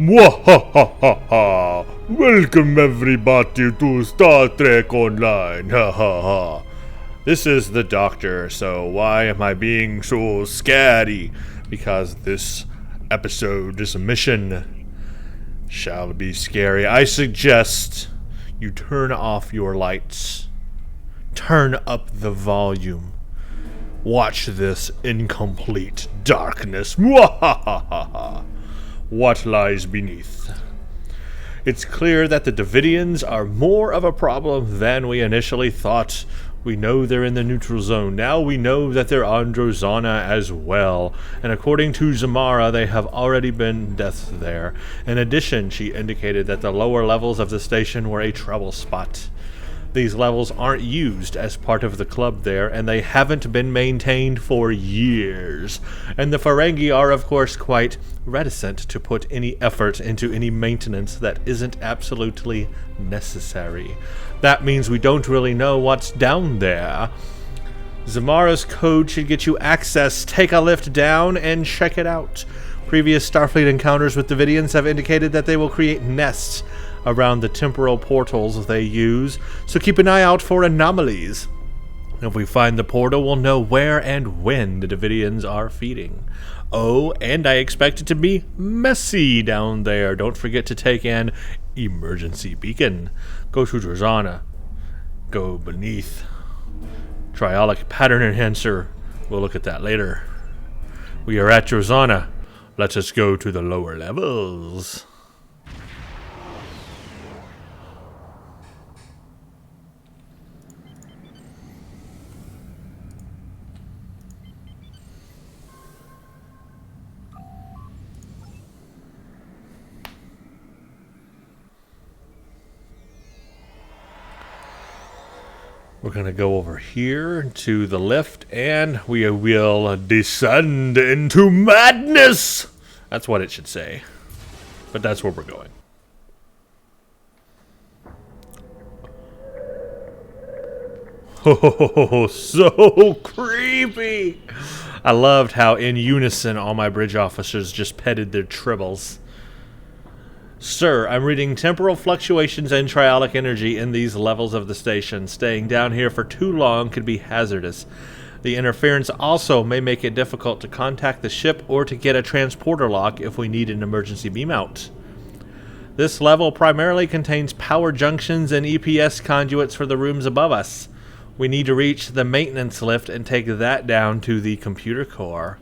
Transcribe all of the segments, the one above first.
Mwahahaha! Welcome everybody to Star Trek Online. Ha ha ha. This is the Doctor, so why am I being so scary? Because this episode, this mission, shall be scary. I suggest you turn off your lights. Turn up the volume. Watch this in complete darkness. Mwahahaha! What lies beneath? It's clear that the Davidians are more of a problem than we initially thought. We know they're in the neutral zone. Now we know that they're on Drozana as well. And according to Zamara, they have already been deaths there. In addition, she indicated that the lower levels of the station were a trouble spot. These levels aren't used as part of the club there, and they haven't been maintained for years. And the Ferengi are, of course, quite reticent to put any effort into any maintenance that isn't absolutely necessary. That means we don't really know what's down there. Zamara's code should get you access. Take a lift down and check it out. Previous Starfleet encounters with Davidians have indicated that they will create nests around the temporal portals they use, so keep an eye out for anomalies. If we find the portal, we'll know where and when the Davidians are feeding. Oh, and I expect it to be messy down there. Don't forget to take an emergency beacon. Go to Drozana. Go beneath. Triolic pattern enhancer. We'll look at that later. We are at Drozana. Let us go to the lower levels. We're going to go over here to the lift, and we will descend into madness! That's what it should say. But that's where we're going. Oh, so creepy! I loved how in unison all my bridge officers just petted their tribbles. Sir, I'm reading temporal fluctuations and triolic energy in these levels of the station. Staying down here for too long could be hazardous. The interference also may make it difficult to contact the ship or to get a transporter lock if we need an emergency beam out. This level primarily contains power junctions and EPS conduits for the rooms above us. We need to reach the maintenance lift and take that down to the computer core.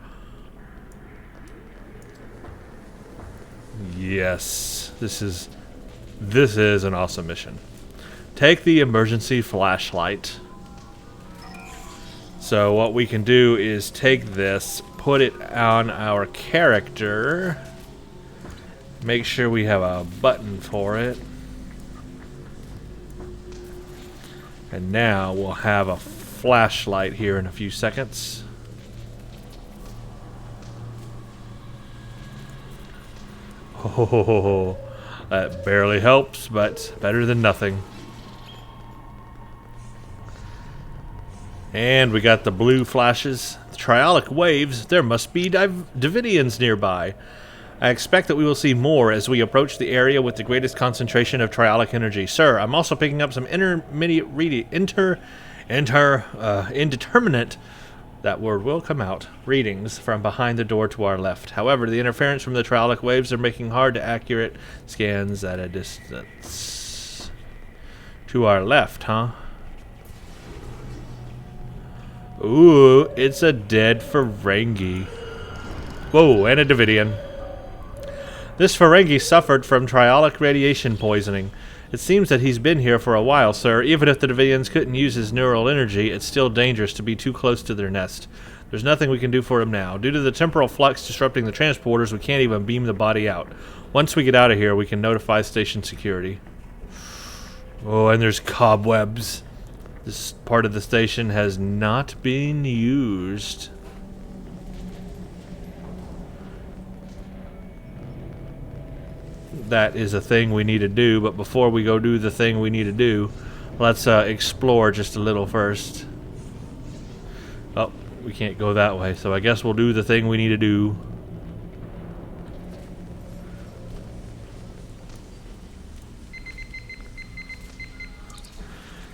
Yes, this is an awesome mission. Take the emergency flashlight. So what we can do is take this, put it on our character, make sure we have a button for it, and now we'll have a flashlight here in a few seconds. Oh, that barely helps, but better than nothing. And we got the blue flashes. The triolic waves. There must be Davidians nearby. I expect that we will see more as we approach the area with the greatest concentration of triolic energy. Sir, I'm also picking up some indeterminate, that word will come out, readings from behind the door to our left. However, the interference from the triolic waves are making hard to accurate scans at a distance. To our left, huh? Ooh, it's a dead Ferengi. Whoa, and a Davidian. This Ferengi suffered from triolic radiation poisoning. It seems that he's been here for a while, sir. Even if the Davidians couldn't use his neural energy, it's still dangerous to be too close to their nest. There's nothing we can do for him now. Due to the temporal flux disrupting the transporters, we can't even beam the body out. Once we get out of here, we can notify station security. Oh, and there's cobwebs. This part of the station has not been used. That is a thing we need to do, but before we go do the thing we need to do, let's explore just a little first. Oh, we can't go that way, so I guess we'll do the thing we need to do.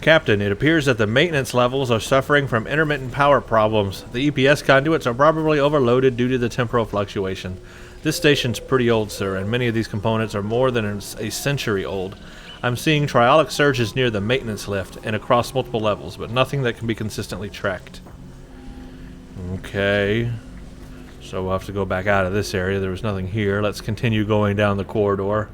Captain, it appears that the maintenance levels are suffering from intermittent power problems. The EPS conduits are probably overloaded due to the temporal fluctuation. This station's pretty old, sir, and many of these components are more than a century old. I'm seeing triolic surges near the maintenance lift and across multiple levels, but nothing that can be consistently tracked. Okay. So we'll have to go back out of this area. There was nothing here. Let's continue going down the corridor.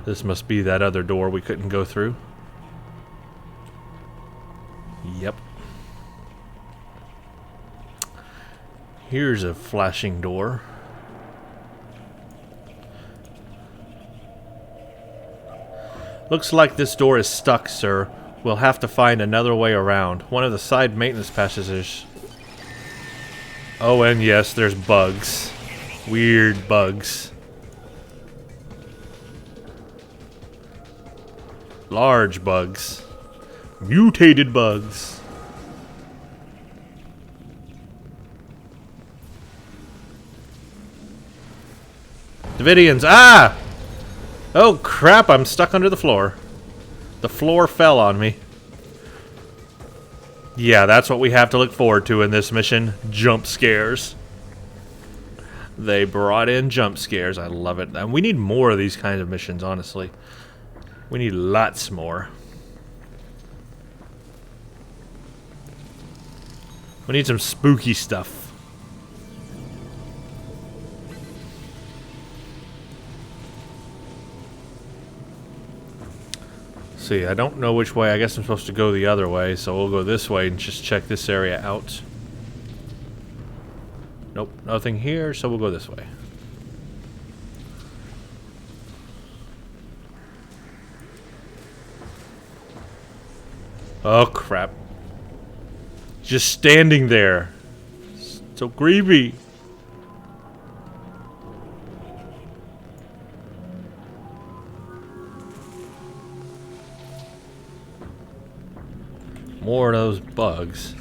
This must be that other door we couldn't go through. Yep. Here's a flashing door. Looks like this door is stuck, sir. We'll have to find another way around. One of the side maintenance passages. Oh, and yes, there's bugs. Weird bugs. Large bugs. Mutated bugs. Davidians. Ah! Oh crap, I'm stuck under the floor. The floor fell on me. Yeah, that's what we have to look forward to in this mission. Jump scares. They brought in jump scares. I love it. And we need more of these kinds of missions, honestly. We need lots more. We need some spooky stuff. See, I don't know which way. I guess I'm supposed to go the other way, so we'll go this way and just check this area out. Nope, nothing here, so we'll go this way. Oh crap. Just standing there. So creepy. More of those bugs.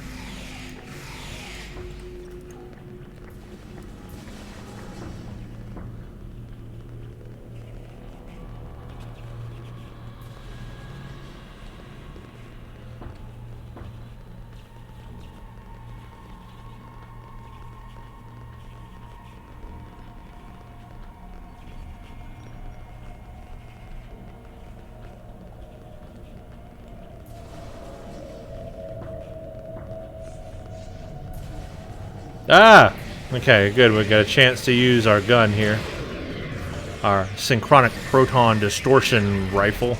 Ah! Okay, good. We got a chance to use our gun here. Our synchronic proton distortion rifle.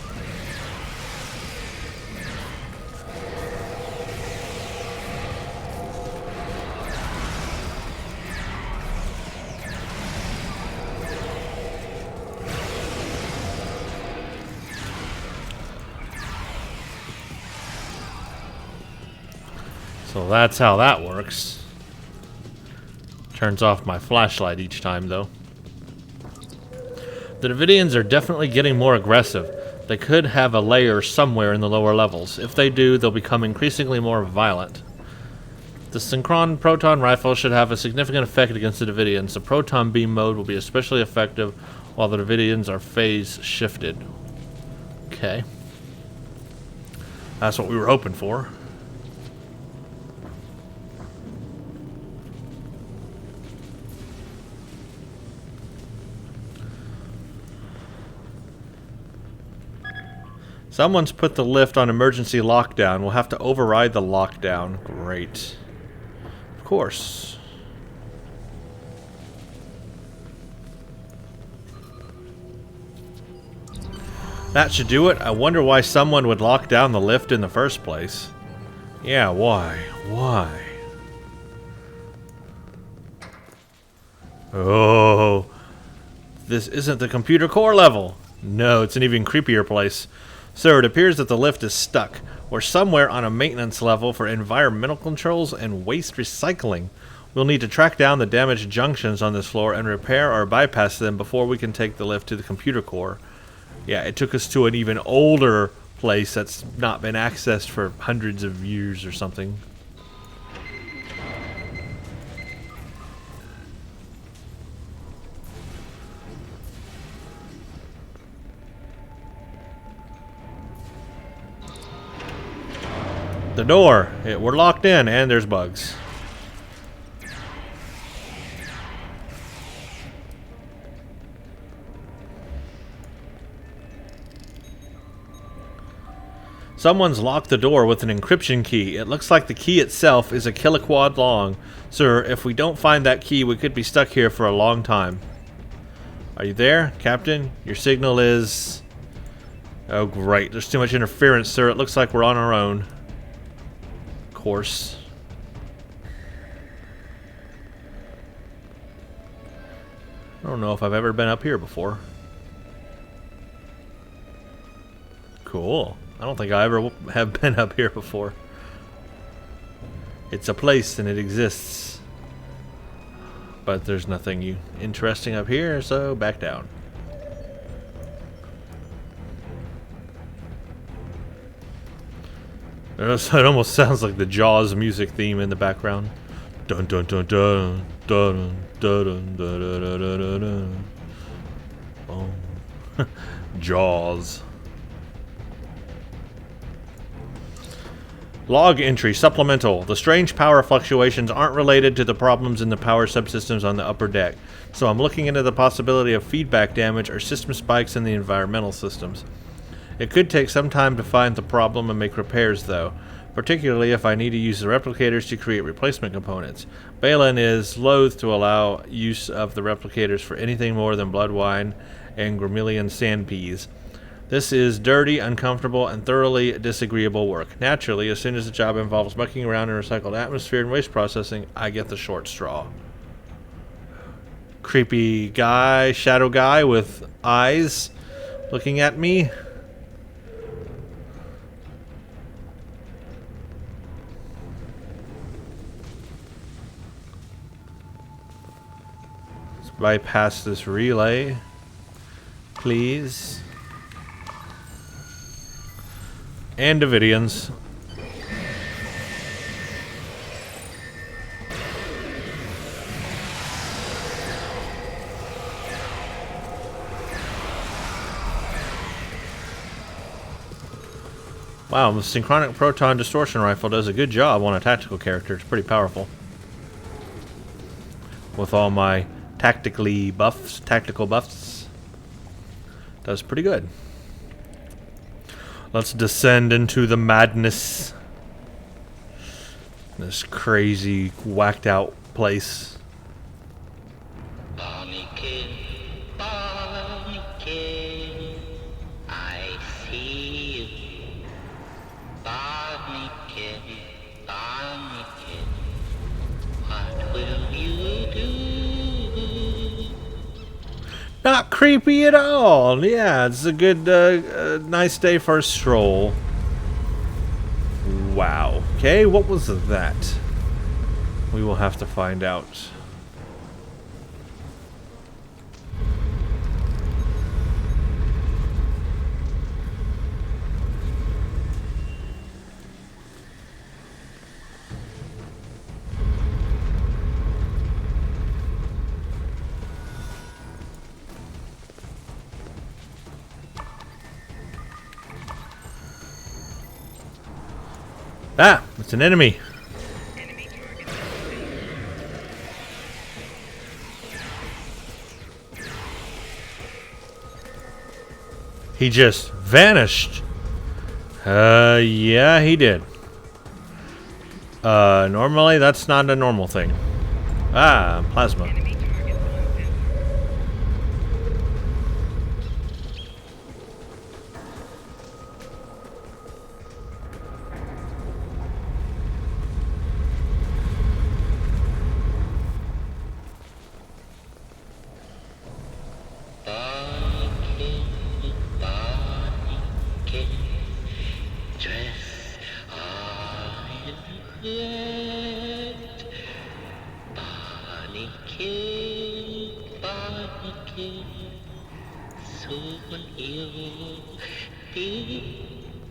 So that's how that works. Turns off my flashlight each time, though. The Davidians are definitely getting more aggressive. They could have a lair somewhere in the lower levels. If they do, they'll become increasingly more violent. The synchron proton rifle should have a significant effect against the Davidians. The proton beam mode will be especially effective while the Davidians are phase shifted. Okay. That's what we were hoping for. Someone's put the lift on emergency lockdown. We'll have to override the lockdown. Great. Of course. That should do it. I wonder why someone would lock down the lift in the first place. Yeah, why? Why? Oh. This isn't the computer core level. No, it's an even creepier place. Sir, it appears that the lift is stuck. We're somewhere on a maintenance level for environmental controls and waste recycling. We'll need to track down the damaged junctions on this floor and repair or bypass them before we can take the lift to the computer core. Yeah, it took us to an even older place that's not been accessed for hundreds of years or something. The door. We're locked in, and there's bugs. Someone's locked the door with an encryption key. It looks like the key itself is a kiloquad long. Sir, if we don't find that key, we could be stuck here for a long time. Are you there, Captain? Your signal is... Oh, great. There's too much interference, sir. It looks like we're on our own. Of course. I don't know if I've ever been up here before. Cool. I don't think I ever have been up here before. It's a place and it exists. But there's nothing interesting up here, so back down. It almost sounds like the Jaws music theme in the background. Dun dun dun dun dun dun dun dun dun dun dun. Oh. Jaws. Log entry, supplemental. The strange power fluctuations aren't related to the problems in the power subsystems on the upper deck, so I'm looking into the possibility of feedback damage or system spikes in the environmental systems. It could take some time to find the problem and make repairs, though, particularly if I need to use the replicators to create replacement components. Balin is loath to allow use of the replicators for anything more than blood wine and Gremillion sandpeas. This is dirty, uncomfortable, and thoroughly disagreeable work. Naturally, as soon as the job involves mucking around in recycled atmosphere and waste processing, I get the short straw. Creepy guy, shadow guy with eyes looking at me. Let's bypass this relay, please. And Davidians. Wow, the synchronic proton distortion rifle does a good job on a tactical character. It's pretty powerful. With all my tactical buffs, does pretty good. Let's descend into the madness. This crazy, whacked out place. Barnacle, I see you. Barnacle, what will you do? Not creepy at all. Yeah, it's a good, nice day for a stroll. Wow. Okay, what was that? We will have to find out. Ah, it's an enemy. He just vanished. Yeah, he did. Normally that's not a normal thing. Ah, plasma. Soon you'll be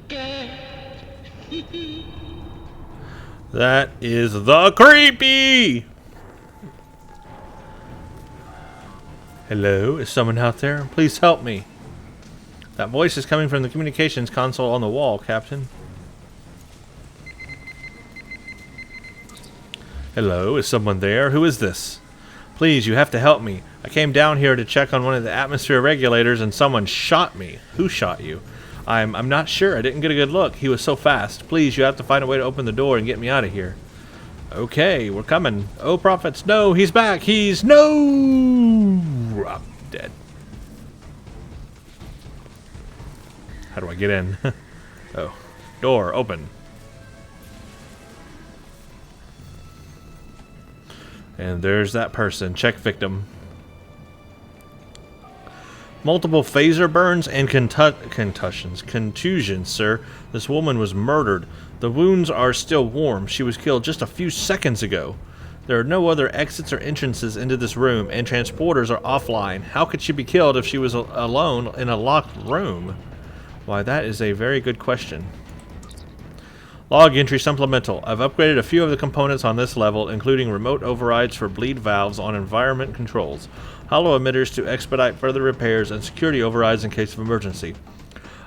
dead. That is the creepy. Hello, is someone out there? Please help me. That voice is coming from the communications console on the wall, Captain. Hello, is someone there? Who is this? Please, you have to help me. I came down here to check on one of the atmosphere regulators and someone shot me. Who shot you? I'm not sure. I didn't get a good look. He was so fast. Please, you have to find a way to open the door and get me out of here. Okay, we're coming. Oh, prophets, no, he's back. No! I'm dead. How do I get in? Oh, door open. And there's that person. Check victim. Multiple phaser burns and contusions, sir. This woman was murdered. The wounds are still warm. She was killed just a few seconds ago. There are no other exits or entrances into this room, and transporters are offline. How could she be killed if she was alone in a locked room? Why, that is a very good question. Log entry supplemental. I've upgraded a few of the components on this level, including remote overrides for bleed valves on environment controls, hollow emitters to expedite further repairs, and security overrides in case of emergency.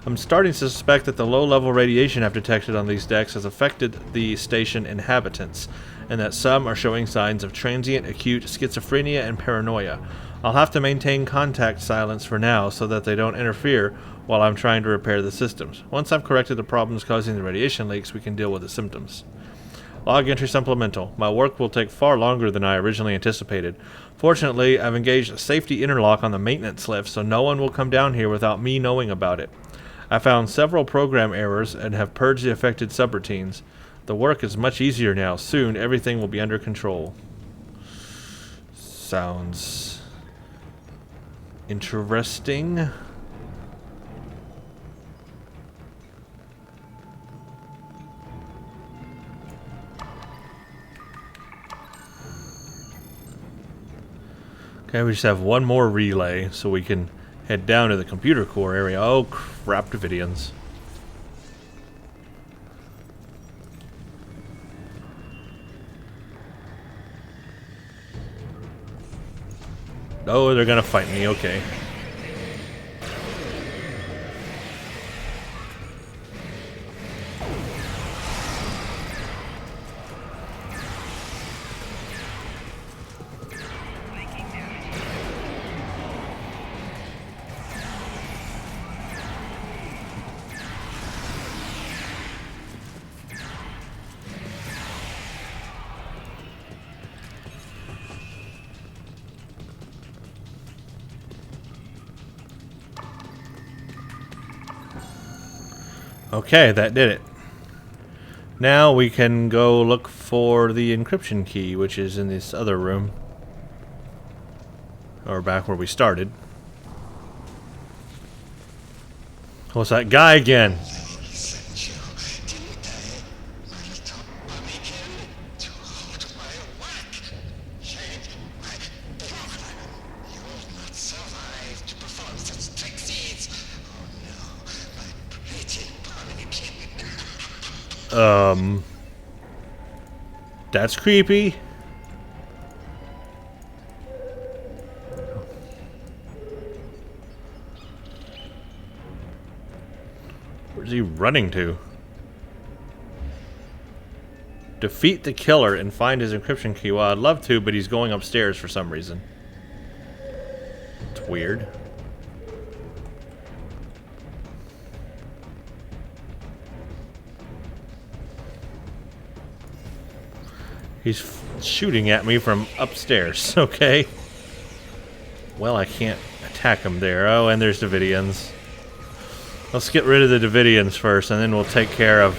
I'm starting to suspect that the low-level radiation I've detected on these decks has affected the station inhabitants, and that some are showing signs of transient acute schizophrenia and paranoia. I'll have to maintain contact silence for now so that they don't interfere while I'm trying to repair the systems. Once I've corrected the problems causing the radiation leaks, we can deal with the symptoms. Log entry supplemental. My work will take far longer than I originally anticipated. Fortunately, I've engaged a safety interlock on the maintenance lift, so no one will come down here without me knowing about it. I found several program errors and have purged the affected subroutines. The work is much easier now. Soon, everything will be under control. Sounds interesting. Okay, we just have one more relay, so we can head down to the computer core area. Oh, crap, davidians. Oh, they're gonna fight me, okay. Okay, that did it. Now we can go look for the encryption key, which is in this other room. Or back where we started. What's that guy again? That's creepy. Where's he running to? Defeat the killer and find his encryption key. Well, I'd love to, but he's going upstairs for some reason. It's weird. He's shooting at me from upstairs, okay? Well, I can't attack him there. Oh, and there's davidians. Let's get rid of the davidians first, and then we'll take care of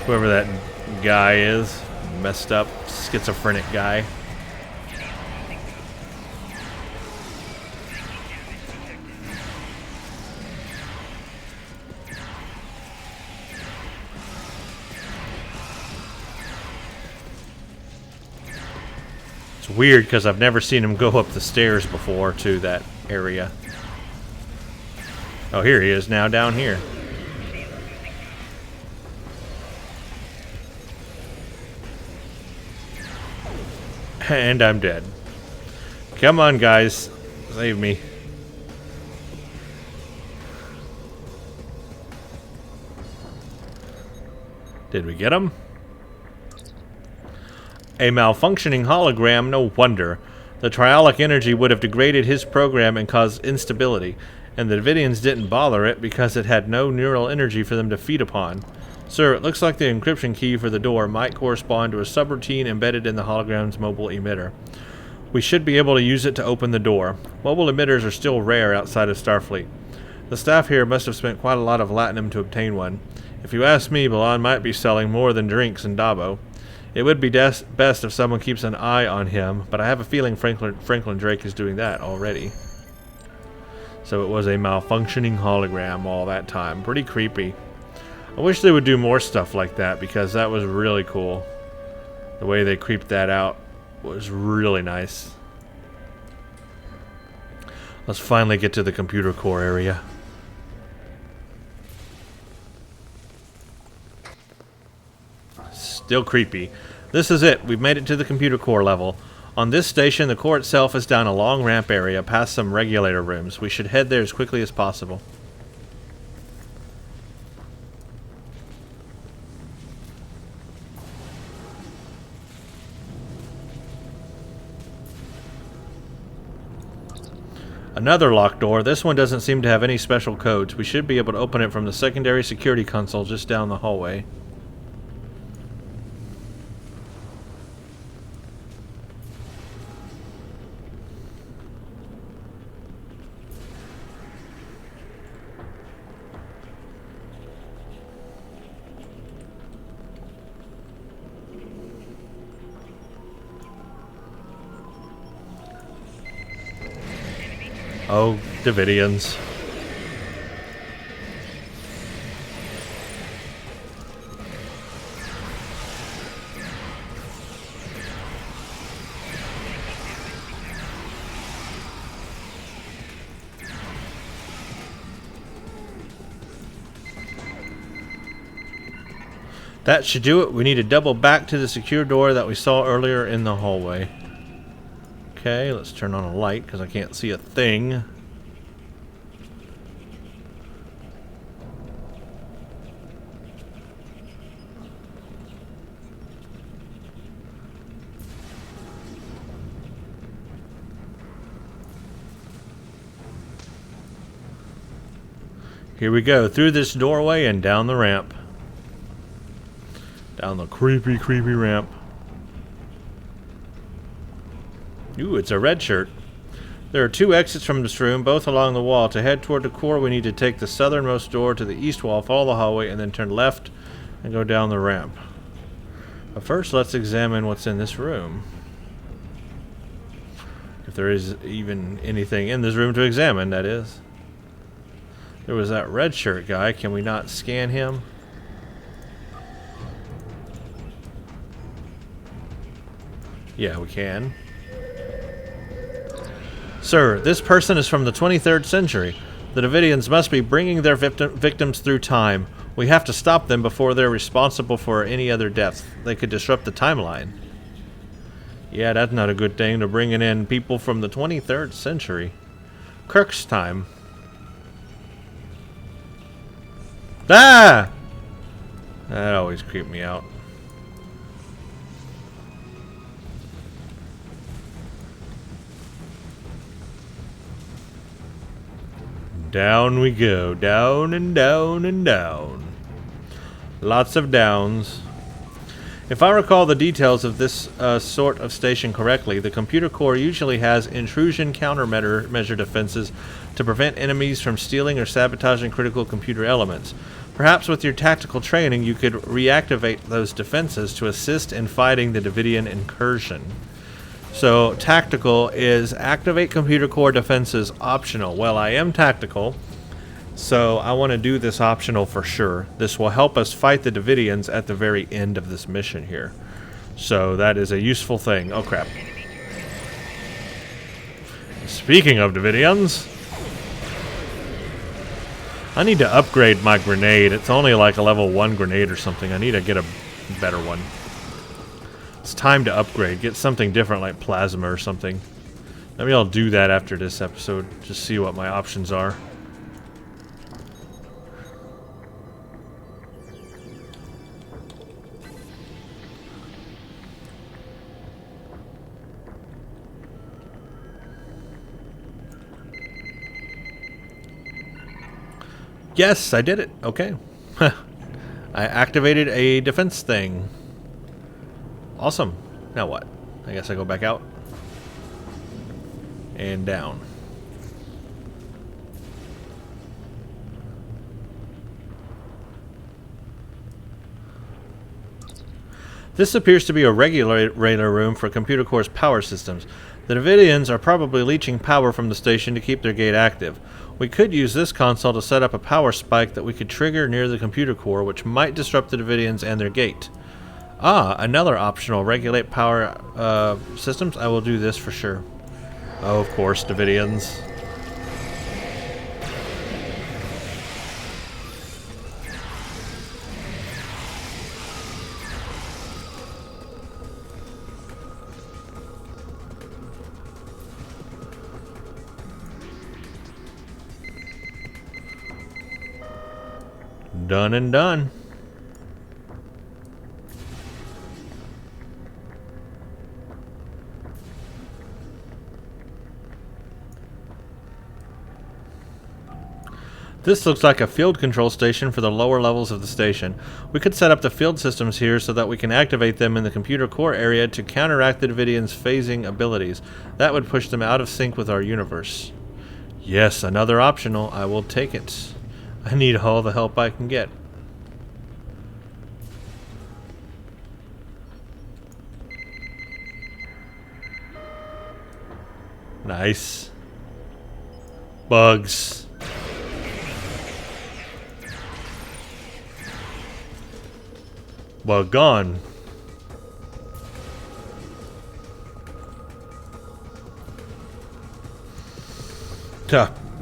whoever that guy is. Messed up, schizophrenic guy. It's weird because I've never seen him go up the stairs before to that area. Oh, here he is now down here. And I'm dead. Come on, guys. Save me. Did we get him? A malfunctioning hologram, no wonder. The triolic energy would have degraded his program and caused instability, and the Davidians didn't bother it because it had no neural energy for them to feed upon. Sir, it looks like the encryption key for the door might correspond to a subroutine embedded in the hologram's mobile emitter. We should be able to use it to open the door. Mobile emitters are still rare outside of Starfleet. The staff here must have spent quite a lot of latinum to obtain one. If you ask me, Balon might be selling more than drinks in Dabo. It would be best if someone keeps an eye on him, but I have a feeling Franklin Drake is doing that already. So it was a malfunctioning hologram all that time. Pretty creepy. I wish they would do more stuff like that because that was really cool. The way they creeped that out was really nice. Let's finally get to the computer core area. Still creepy. This is it. We've made it to the computer core level. On this station, the core itself is down a long ramp area past some regulator rooms. We should head there as quickly as possible. Another locked door. This one doesn't seem to have any special codes. We should be able to open it from the secondary security console just down the hallway. Oh, Davidians. That should do it. We need to double back to the secure door that we saw earlier in the hallway. Okay, let's turn on a light because I can't see a thing. Here we go, through this doorway and down the ramp. Down the creepy, creepy ramp. Ooh, it's a red shirt. There are two exits from this room, both along the wall. To head toward the core, we need to take the southernmost door to the east wall, follow the hallway, and then turn left and go down the ramp. But first, let's examine what's in this room. If there is even anything in this room to examine, that is. There was that red shirt guy. Can we not scan him? Yeah, we can. Sir, this person is from the 23rd century. The Davidians must be bringing their victims through time. We have to stop them before they're responsible for any other deaths. They could disrupt the timeline. Yeah, that's not a good thing, to bringing in people from the 23rd century. Kirk's time. Ah! That always creeped me out. Down we go, down and down and down. Lots of downs. If I recall the details of this sort of station correctly, the computer core usually has intrusion countermeasure defenses to prevent enemies from stealing or sabotaging critical computer elements. Perhaps with your tactical training you could reactivate those defenses to assist in fighting the Davidian incursion. So, tactical is activate computer core defenses optional. Well, I am tactical, so I want to do this optional for sure. This will help us fight the Davidians at the very end of this mission here. So, that is a useful thing. Oh, crap. Speaking of Davidians, I need to upgrade my grenade. It's only like a level 1 grenade or something. I need to get a better one. It's time to upgrade. Get something different like plasma or something. Maybe I'll do that after this episode. Just see what my options are. Yes, I did it. Okay. I activated a defense thing. Awesome. Now what? I guess I go back out. And down. This appears to be a regulator room for computer core's power systems. The Davidians are probably leeching power from the station to keep their gate active. We could use this console to set up a power spike that we could trigger near the computer core, which might disrupt the Davidians and their gate. Ah, another optional regulate power systems. I will do this for sure. Oh, of course, Davidians. Done and done. This looks like a field control station for the lower levels of the station. We could set up the field systems here so that we can activate them in the computer core area to counteract the Davidians' phasing abilities. That would push them out of sync with our universe. Yes, another optional. I will take it. I need all the help I can get. Nice. Bugs. Bug gone.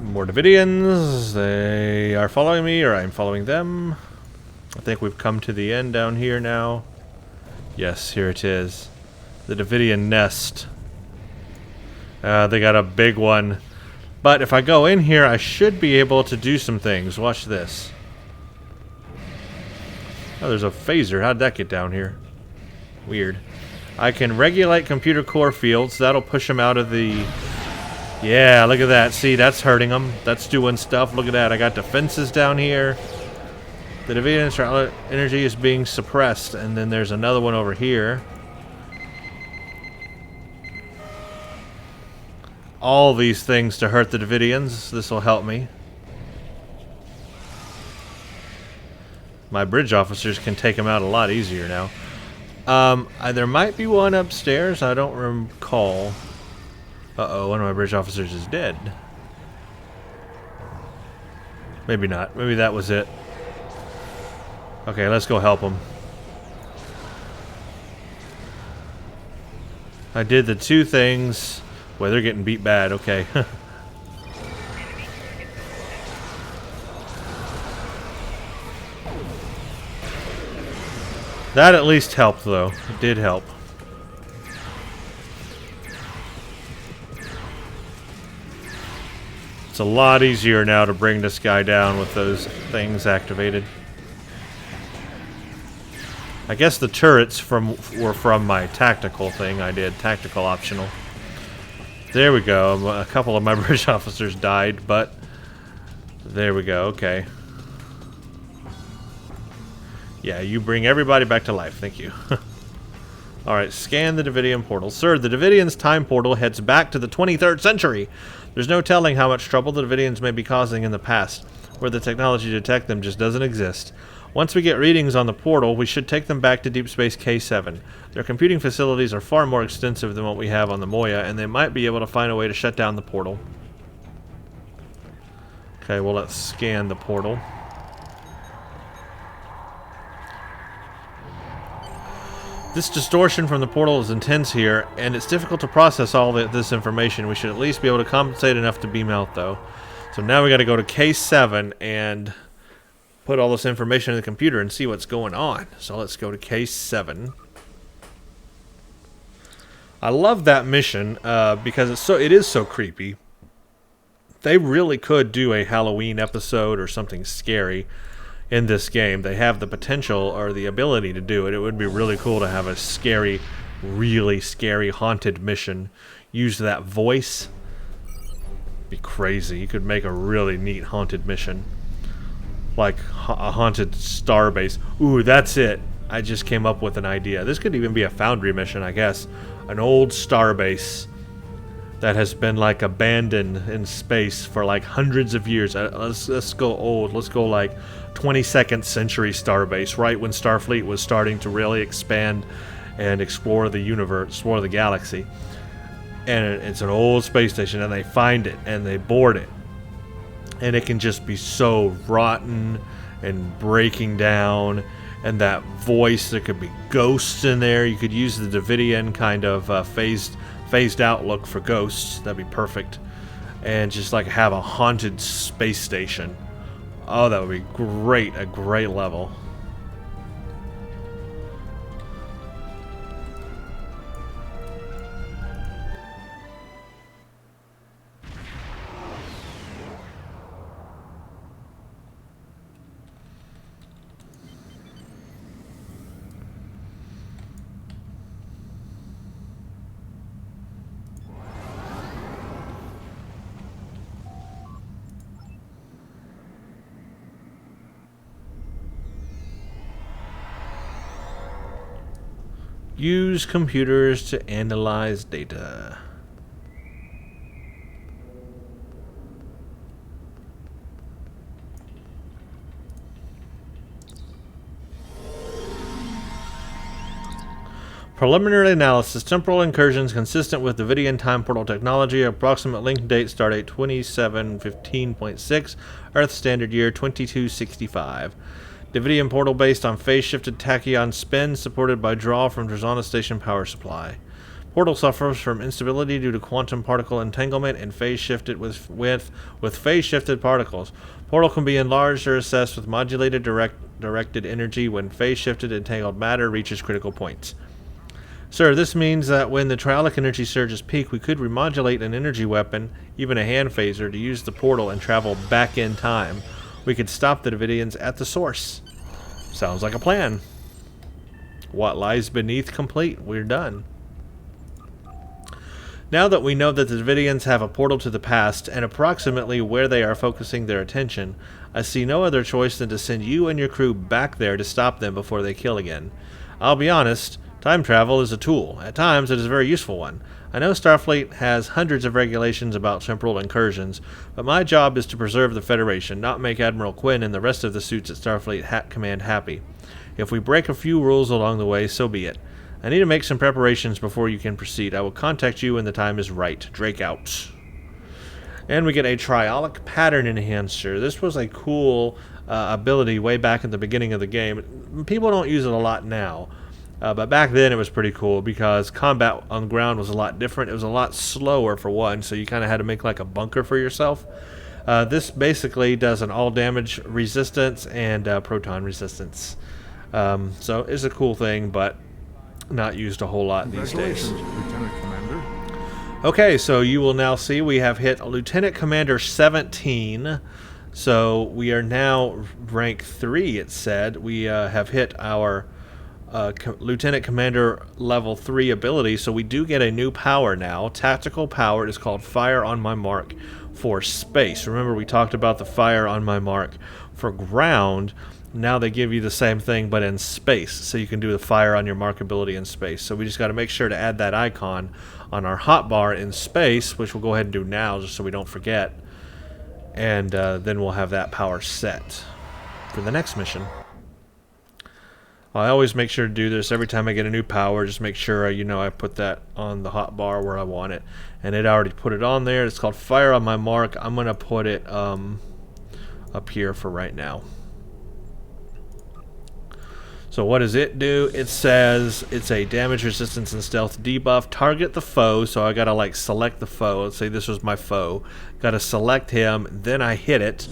More Davidians. They are following me, or I'm following them. I think we've come to the end down here now. Yes, here it is. The Davidian nest. They got a big one. But if I go in here, I should be able to do some things. Watch this. Oh, there's a phaser. How'd that get down here? Weird. I can regulate computer core fields. That'll push them out of the... Yeah, look at that. See, that's hurting them. That's doing stuff. Look at that. I got defenses down here. The Davidian energy is being suppressed. And then there's another one over here. All these things to hurt the Davidians. This will help me. My bridge officers can take them out a lot easier now. There might be one upstairs. I don't recall. Uh-oh, one of my bridge officers is dead. Maybe not. Maybe that was it. Okay, let's go help him. I did the two things. Boy, they're getting beat bad. Okay. That at least helped, though. It did help. It's a lot easier now to bring this guy down with those things activated. I guess the turrets were from my tactical thing I did. Tactical optional. There we go. A couple of my bridge officers died, but... There we go. Okay. Yeah, you bring everybody back to life. Thank you. Alright, scan the Davidian portal. Sir, the Davidians' time portal heads back to the 23rd century. There's no telling how much trouble the Davidians may be causing in the past, where the technology to detect them just doesn't exist. Once we get readings on the portal, we should take them back to Deep Space K7. Their computing facilities are far more extensive than what we have on the Moya, and they might be able to find a way to shut down the portal. Okay, well, let's scan the portal. This distortion from the portal is intense here, and it's difficult to process all this information. We should at least be able to compensate enough to beam out, though. So now we got to go to K7 and put all this information in the computer and see what's going on. So let's go to K7. I love that mission because it is so creepy. They really could do a Halloween episode or something scary in this game. They have the potential or the ability to do it. It would be really cool to have a scary, really scary haunted mission. Use that voice. Be crazy. You could make a really neat haunted mission. like a haunted star base. Ooh, that's it. I just came up with an idea. This could even be a Foundry mission, I guess. An old star base that has been like abandoned in space for like hundreds of years. Let's go old. Let's go like 22nd century starbase, right when Starfleet was starting to really expand and explore the universe, explore the galaxy. And it's an old space station, and they find it and they board it, and it can just be so rotten and breaking down. And that voice, there could be ghosts in there. You could use the Davidian kind of phased out look for ghosts. That'd be perfect. And just like have a haunted space station. Oh, that would be great. A great level. Use computers to analyze data. Preliminary analysis. Temporal incursions consistent with Davidian time portal technology. Approximate link date stardate 2715.6. Earth Standard Year 2265. Davidian portal based on phase-shifted tachyon spin, supported by draw from Drazana Station power supply. Portal suffers from instability due to quantum particle entanglement and phase-shifted with phase-shifted particles. Portal can be enlarged or assessed with modulated directed energy when phase-shifted entangled matter reaches critical points. Sir, this means that when the trialic energy surges peak, we could remodulate an energy weapon, even a hand phaser, to use the portal and travel back in time. We could stop the Davidians at the source. Sounds like a plan. What lies beneath complete? We're done. Now that we know that the Davidians have a portal to the past and approximately where they are focusing their attention, I see no other choice than to send you and your crew back there to stop them before they kill again. I'll be honest, time travel is a tool. At times it is a very useful one. I know Starfleet has hundreds of regulations about temporal incursions, but my job is to preserve the Federation, not make Admiral Quinn and the rest of the suits at Starfleet Command happy. If we break a few rules along the way, so be it. I need to make some preparations before you can proceed. I will contact you when the time is right. Drake out. And we get a triolic pattern enhancer. This was a cool ability way back at the beginning of the game. People don't use it a lot now. But back then it was pretty cool because combat on the ground was a lot different. It was a lot slower for one, so you kind of had to make like a bunker for yourself. This basically does an all damage resistance and proton resistance. So it's a cool thing, but not used a whole lot these days. Lieutenant Commander. Okay, so you will now see we have hit Lieutenant Commander 17. So we are now rank 3, it said. We have hit our Lieutenant Commander level 3 ability, so we do get a new power now. Tactical power is called Fire on My Mark for space. Remember, we talked about the Fire on My Mark for ground. Now they give you the same thing, but in space, so you can do the Fire on Your Mark ability in space. So we just got to make sure to add that icon on our hotbar in space, which we'll go ahead and do now, just so we don't forget. And then we'll have that power set for the next mission. I always make sure to do this every time I get a new power. Just make sure I put that on the hotbar where I want it, and it already put it on there. It's called Fire on My Mark. I'm gonna put it up here for right now. So what does it do? It says it's a damage resistance and stealth debuff. Target the foe. So I gotta like select the foe. Let's say this was my foe. Gotta select him. Then I hit it.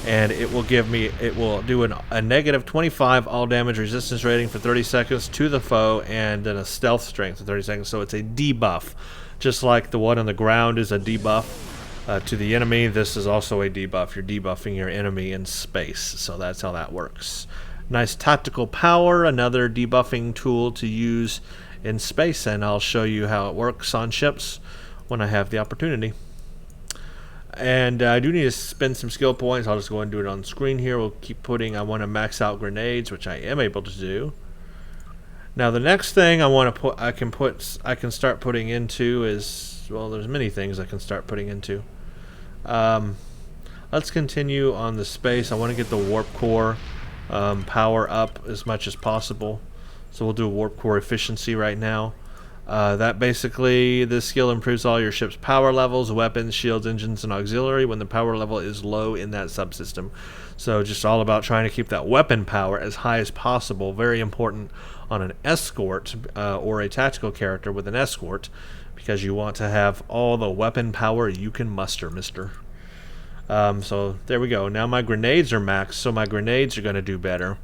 And it will give me, it will do a negative 25 all damage resistance rating for 30 seconds to the foe, and then a stealth strength for 30 seconds. So it's a debuff. Just like the one on the ground is a debuff to the enemy, this is also a debuff. You're debuffing your enemy in space. So that's how that works. Nice tactical power, another debuffing tool to use in space, and I'll show you how it works on ships when I have the opportunity. And I do need to spend some skill points. I'll just go and do it on screen here. We'll keep putting, I want to max out grenades, which I am able to do. Now the next thing I want to put, I can start putting into is, well, there's many things I can start putting into. Let's continue on the space. I want to get the warp core power up as much as possible. So we'll do a warp core efficiency right now. That basically, this skill improves all your ship's power levels, weapons, shields, engines, and auxiliary when the power level is low in that subsystem. So just all about trying to keep that weapon power as high as possible. Very important on an escort or a tactical character with an escort, because you want to have all the weapon power you can muster, mister. So there we go. Now my grenades are maxed, so my grenades are going to do better.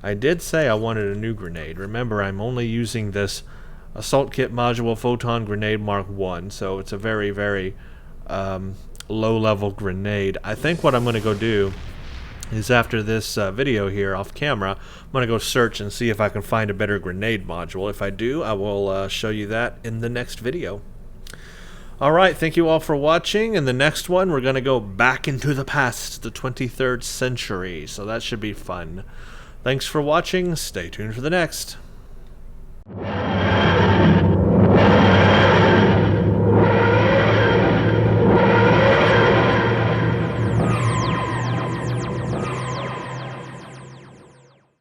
I did say I wanted a new grenade. Remember, I'm only using this Assault Kit Module Photon Grenade Mark 1, so it's a very, very low-level grenade. I think what I'm going to go do is, after this video here off camera, I'm going to go search and see if I can find a better grenade module. If I do, I will show you that in the next video. Alright, thank you all for watching. In the next one, we're going to go back into the past, the 23rd century, so that should be fun. Thanks for watching. Stay tuned for the next.